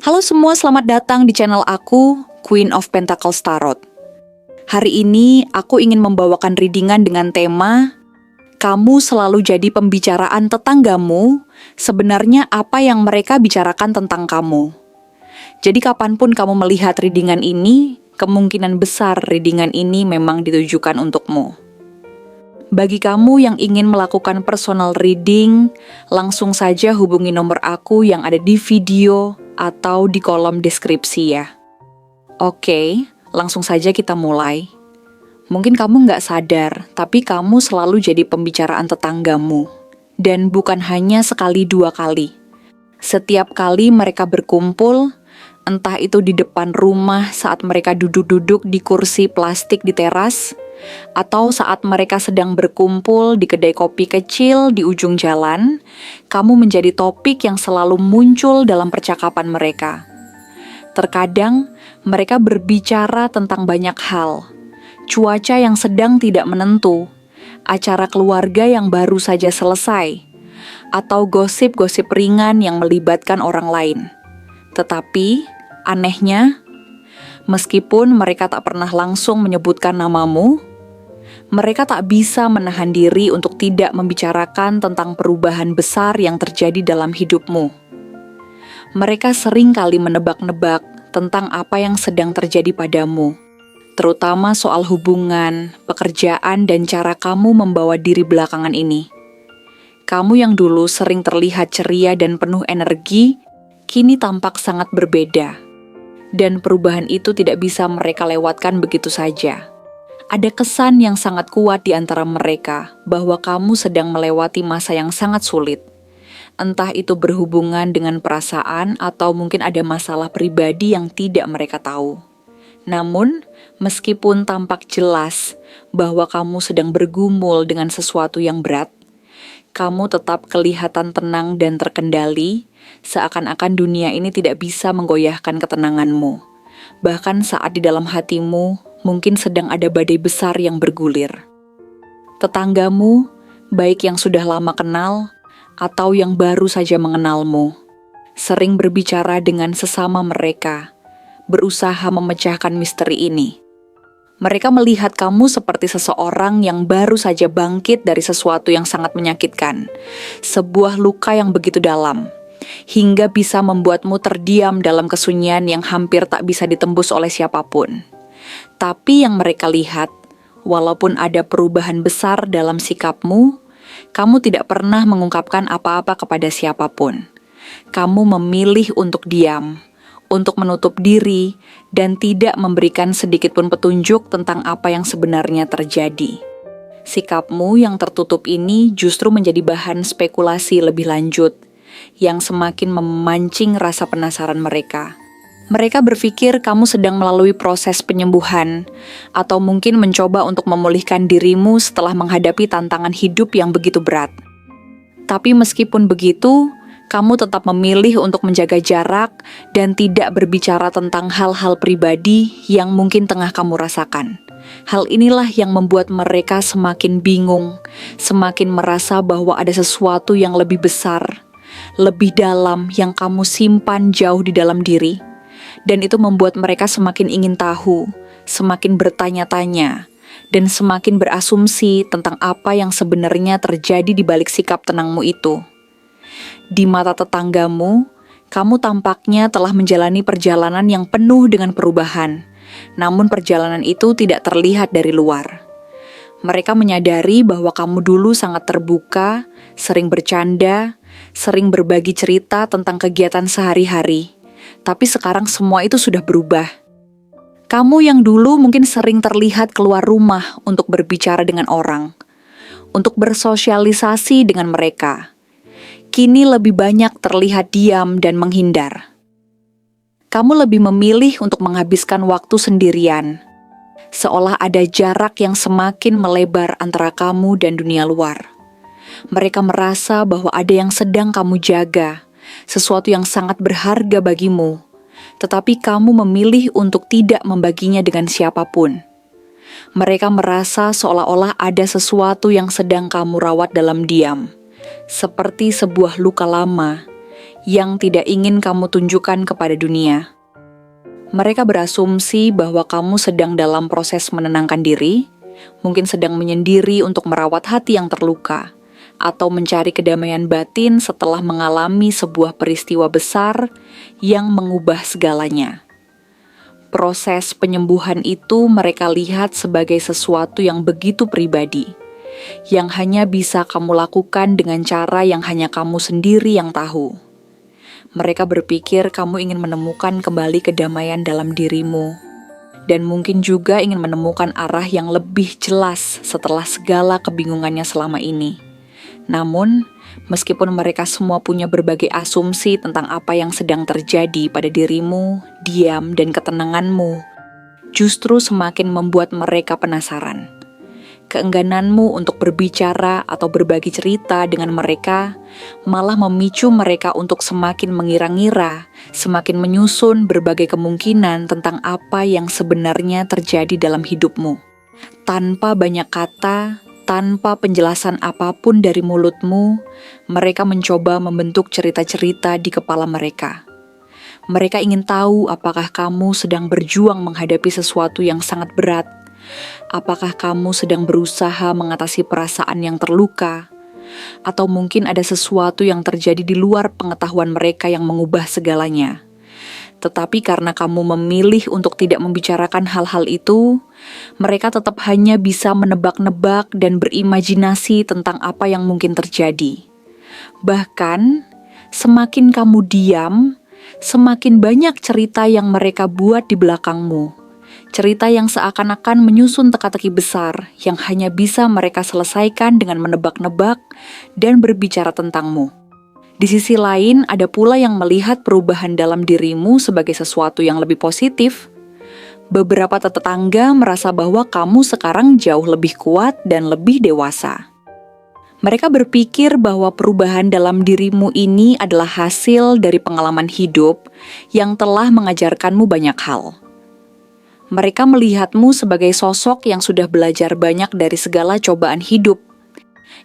Halo semua, selamat datang di channel aku, Queen of Pentacles Tarot. Hari ini aku ingin membawakan readingan dengan tema kamu selalu jadi pembicaraan tetanggamu, sebenarnya apa yang mereka bicarakan tentang kamu. Jadi kapanpun kamu melihat readingan ini, kemungkinan besar readingan ini memang ditujukan untukmu. Bagi kamu yang ingin melakukan personal reading, langsung saja hubungi nomor aku yang ada di video atau di kolom deskripsi ya. Oke, langsung saja kita mulai. Mungkin kamu nggak sadar, tapi kamu selalu jadi pembicaraan tetanggamu. Dan bukan hanya sekali dua kali. Setiap kali mereka berkumpul, entah itu di depan rumah saat mereka duduk-duduk di kursi plastik di teras, atau saat mereka sedang berkumpul di kedai kopi kecil di ujung jalan, kamu menjadi topik yang selalu muncul dalam percakapan mereka. Terkadang, mereka berbicara tentang banyak hal. Cuaca yang sedang tidak menentu, acara keluarga yang baru saja selesai, atau gosip-gosip ringan yang melibatkan orang lain. Tetapi, anehnya, meskipun mereka tak pernah langsung menyebutkan namamu, mereka tak bisa menahan diri untuk tidak membicarakan tentang perubahan besar yang terjadi dalam hidupmu. Mereka sering kali menebak-nebak tentang apa yang sedang terjadi padamu, terutama soal hubungan, pekerjaan, dan cara kamu membawa diri belakangan ini. Kamu yang dulu sering terlihat ceria dan penuh energi, kini tampak sangat berbeda. Dan perubahan itu tidak bisa mereka lewatkan begitu saja. Ada kesan yang sangat kuat di antara mereka bahwa kamu sedang melewati masa yang sangat sulit. Entah itu berhubungan dengan perasaan atau mungkin ada masalah pribadi yang tidak mereka tahu. Namun, meskipun tampak jelas bahwa kamu sedang bergumul dengan sesuatu yang berat, kamu tetap kelihatan tenang dan terkendali, seakan-akan dunia ini tidak bisa menggoyahkan ketenanganmu. Bahkan saat di dalam hatimu, mungkin sedang ada badai besar yang bergulir. Tetanggamu, baik yang sudah lama kenal, atau yang baru saja mengenalmu, sering berbicara dengan sesama mereka, berusaha memecahkan misteri ini. Mereka melihat kamu seperti seseorang yang baru saja bangkit dari sesuatu yang sangat menyakitkan, sebuah luka yang begitu dalam, hingga bisa membuatmu terdiam dalam kesunyian yang hampir tak bisa ditembus oleh siapapun. Tapi yang mereka lihat, walaupun ada perubahan besar dalam sikapmu, kamu tidak pernah mengungkapkan apa-apa kepada siapapun. Kamu memilih untuk diam, untuk menutup diri, dan tidak memberikan sedikit pun petunjuk tentang apa yang sebenarnya terjadi. Sikapmu yang tertutup ini justru menjadi bahan spekulasi lebih lanjut, yang semakin memancing rasa penasaran mereka. Mereka berpikir kamu sedang melalui proses penyembuhan, atau mungkin mencoba untuk memulihkan dirimu setelah menghadapi tantangan hidup yang begitu berat. Tapi meskipun begitu, kamu tetap memilih untuk menjaga jarak dan tidak berbicara tentang hal-hal pribadi yang mungkin tengah kamu rasakan. Hal inilah yang membuat mereka semakin bingung, semakin merasa bahwa ada sesuatu yang lebih besar, lebih dalam yang kamu simpan jauh di dalam diri. Dan itu membuat mereka semakin ingin tahu, semakin bertanya-tanya, dan semakin berasumsi tentang apa yang sebenarnya terjadi di balik sikap tenangmu itu. Di mata tetanggamu, kamu tampaknya telah menjalani perjalanan yang penuh dengan perubahan, namun perjalanan itu tidak terlihat dari luar. Mereka menyadari bahwa kamu dulu sangat terbuka, sering bercanda, sering berbagi cerita tentang kegiatan sehari-hari. Tapi sekarang semua itu sudah berubah. Kamu yang dulu mungkin sering terlihat keluar rumah untuk berbicara dengan orang, untuk bersosialisasi dengan mereka, kini lebih banyak terlihat diam dan menghindar. Kamu lebih memilih untuk menghabiskan waktu sendirian, seolah ada jarak yang semakin melebar antara kamu dan dunia luar. Mereka merasa bahwa ada yang sedang kamu jaga, sesuatu yang sangat berharga bagimu, tetapi kamu memilih untuk tidak membaginya dengan siapapun. Mereka merasa seolah-olah ada sesuatu yang sedang kamu rawat dalam diam, seperti sebuah luka lama yang tidak ingin kamu tunjukkan kepada dunia. Mereka berasumsi bahwa kamu sedang dalam proses menenangkan diri, mungkin sedang menyendiri untuk merawat hati yang terluka, atau mencari kedamaian batin setelah mengalami sebuah peristiwa besar yang mengubah segalanya. Proses penyembuhan itu mereka lihat sebagai sesuatu yang begitu pribadi, yang hanya bisa kamu lakukan dengan cara yang hanya kamu sendiri yang tahu. Mereka berpikir kamu ingin menemukan kembali kedamaian dalam dirimu, dan mungkin juga ingin menemukan arah yang lebih jelas setelah segala kebingungannya selama ini. Namun, meskipun mereka semua punya berbagai asumsi tentang apa yang sedang terjadi pada dirimu, diam dan ketenanganmu justru semakin membuat mereka penasaran. Keenggananmu untuk berbicara atau berbagi cerita dengan mereka malah memicu mereka untuk semakin mengira-ngira, semakin menyusun berbagai kemungkinan tentang apa yang sebenarnya terjadi dalam hidupmu. Tanpa banyak kata, tanpa penjelasan apapun dari mulutmu, mereka mencoba membentuk cerita-cerita di kepala mereka. Mereka ingin tahu apakah kamu sedang berjuang menghadapi sesuatu yang sangat berat. Apakah kamu sedang berusaha mengatasi perasaan yang terluka? Atau mungkin ada sesuatu yang terjadi di luar pengetahuan mereka yang mengubah segalanya. Tetapi karena kamu memilih untuk tidak membicarakan hal-hal itu, mereka tetap hanya bisa menebak-nebak dan berimajinasi tentang apa yang mungkin terjadi. Bahkan, semakin kamu diam, semakin banyak cerita yang mereka buat di belakangmu. Cerita yang seakan-akan menyusun teka-teki besar yang hanya bisa mereka selesaikan dengan menebak-nebak dan berbicara tentangmu. Di sisi lain, ada pula yang melihat perubahan dalam dirimu sebagai sesuatu yang lebih positif. Beberapa tetangga merasa bahwa kamu sekarang jauh lebih kuat dan lebih dewasa. Mereka berpikir bahwa perubahan dalam dirimu ini adalah hasil dari pengalaman hidup yang telah mengajarkanmu banyak hal. Mereka melihatmu sebagai sosok yang sudah belajar banyak dari segala cobaan hidup,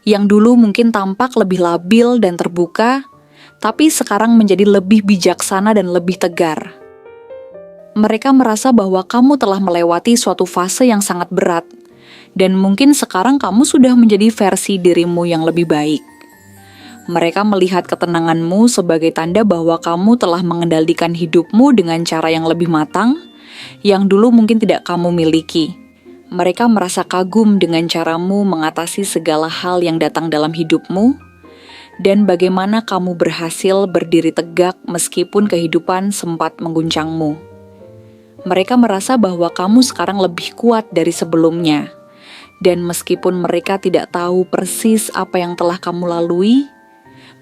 yang dulu mungkin tampak lebih labil dan terbuka, tapi sekarang menjadi lebih bijaksana dan lebih tegar. Mereka merasa bahwa kamu telah melewati suatu fase yang sangat berat, dan mungkin sekarang kamu sudah menjadi versi dirimu yang lebih baik. Mereka melihat ketenanganmu sebagai tanda bahwa kamu telah mengendalikan hidupmu dengan cara yang lebih matang, yang dulu mungkin tidak kamu miliki. Mereka merasa kagum dengan caramu mengatasi segala hal yang datang dalam hidupmu, dan bagaimana kamu berhasil berdiri tegak meskipun kehidupan sempat mengguncangmu. Mereka merasa bahwa kamu sekarang lebih kuat dari sebelumnya, dan meskipun mereka tidak tahu persis apa yang telah kamu lalui,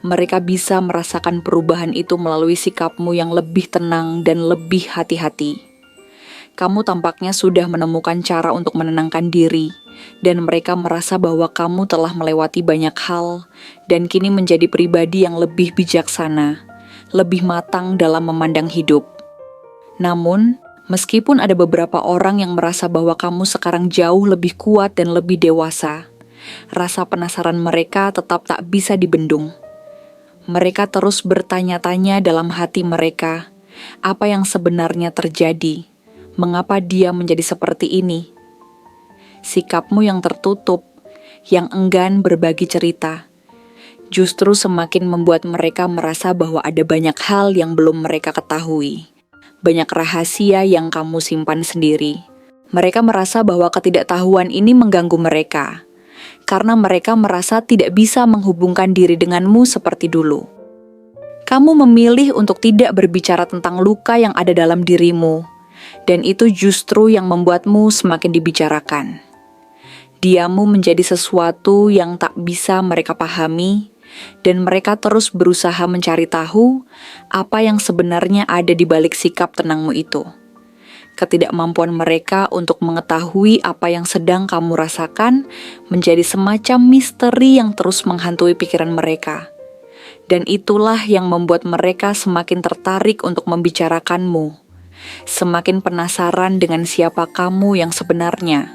mereka bisa merasakan perubahan itu melalui sikapmu yang lebih tenang dan lebih hati-hati. Kamu tampaknya sudah menemukan cara untuk menenangkan diri, dan mereka merasa bahwa kamu telah melewati banyak hal, dan kini menjadi pribadi yang lebih bijaksana, lebih matang dalam memandang hidup. Namun, meskipun ada beberapa orang yang merasa bahwa kamu sekarang jauh lebih kuat dan lebih dewasa, rasa penasaran mereka tetap tak bisa dibendung. Mereka terus bertanya-tanya dalam hati mereka, apa yang sebenarnya terjadi? Mengapa dia menjadi seperti ini? Sikapmu yang tertutup, yang enggan berbagi cerita, justru semakin membuat mereka merasa bahwa ada banyak hal yang belum mereka ketahui. Banyak rahasia yang kamu simpan sendiri. Mereka merasa bahwa ketidaktahuan ini mengganggu mereka, karena mereka merasa tidak bisa menghubungkan diri denganmu seperti dulu. Kamu memilih untuk tidak berbicara tentang luka yang ada dalam dirimu, dan itu justru yang membuatmu semakin dibicarakan. Diammu menjadi sesuatu yang tak bisa mereka pahami, dan mereka terus berusaha mencari tahu apa yang sebenarnya ada di balik sikap tenangmu itu. Ketidakmampuan mereka untuk mengetahui apa yang sedang kamu rasakan menjadi semacam misteri yang terus menghantui pikiran mereka. Dan itulah yang membuat mereka semakin tertarik untuk membicarakanmu, semakin penasaran dengan siapa kamu yang sebenarnya,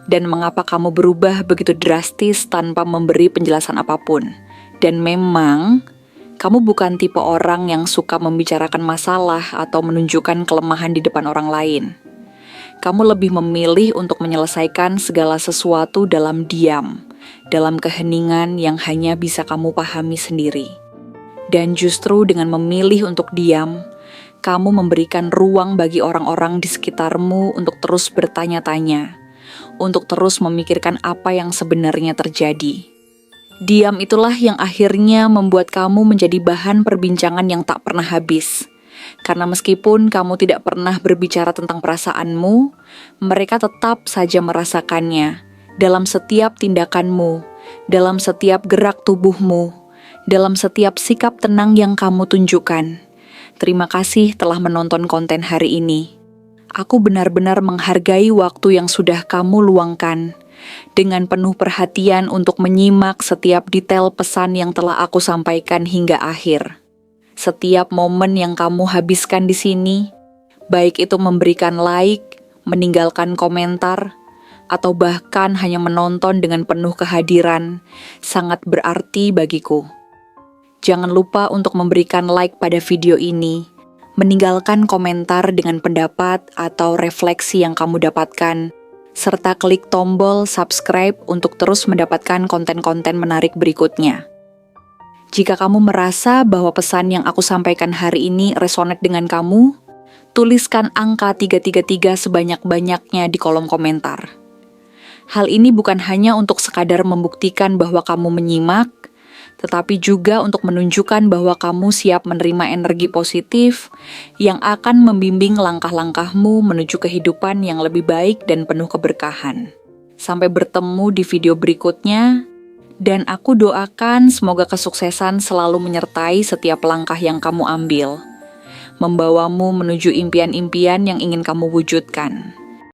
dan mengapa kamu berubah begitu drastis tanpa memberi penjelasan apapun. Dan memang, Kamu bukan tipe orang yang suka membicarakan masalah atau menunjukkan kelemahan di depan orang lain. Kamu lebih memilih untuk menyelesaikan segala sesuatu dalam diam, dalam keheningan yang hanya bisa kamu pahami sendiri. Dan justru dengan memilih untuk diam, kamu memberikan ruang bagi orang-orang di sekitarmu untuk terus bertanya-tanya, untuk terus memikirkan apa yang sebenarnya terjadi. Diam itulah yang akhirnya membuat kamu menjadi bahan perbincangan yang tak pernah habis. Karena meskipun kamu tidak pernah berbicara tentang perasaanmu, mereka tetap saja merasakannya dalam setiap tindakanmu, dalam setiap gerak tubuhmu, dalam setiap sikap tenang yang kamu tunjukkan. Terima kasih telah menonton konten hari ini. Aku benar-benar menghargai waktu yang sudah kamu luangkan dengan penuh perhatian untuk menyimak setiap detail pesan yang telah aku sampaikan hingga akhir. Setiap momen yang kamu habiskan di sini, baik itu memberikan like, meninggalkan komentar, atau bahkan hanya menonton dengan penuh kehadiran, sangat berarti bagiku. Jangan lupa untuk memberikan like pada video ini, meninggalkan komentar dengan pendapat atau refleksi yang kamu dapatkan, serta klik tombol subscribe untuk terus mendapatkan konten-konten menarik berikutnya. Jika kamu merasa bahwa pesan yang aku sampaikan hari ini resonate dengan kamu, tuliskan angka 333 sebanyak-banyaknya di kolom komentar. Hal ini bukan hanya untuk sekadar membuktikan bahwa kamu menyimak, tetapi juga untuk menunjukkan bahwa kamu siap menerima energi positif yang akan membimbing langkah-langkahmu menuju kehidupan yang lebih baik dan penuh keberkahan. Sampai bertemu di video berikutnya, dan aku doakan semoga kesuksesan selalu menyertai setiap langkah yang kamu ambil, membawamu menuju impian-impian yang ingin kamu wujudkan.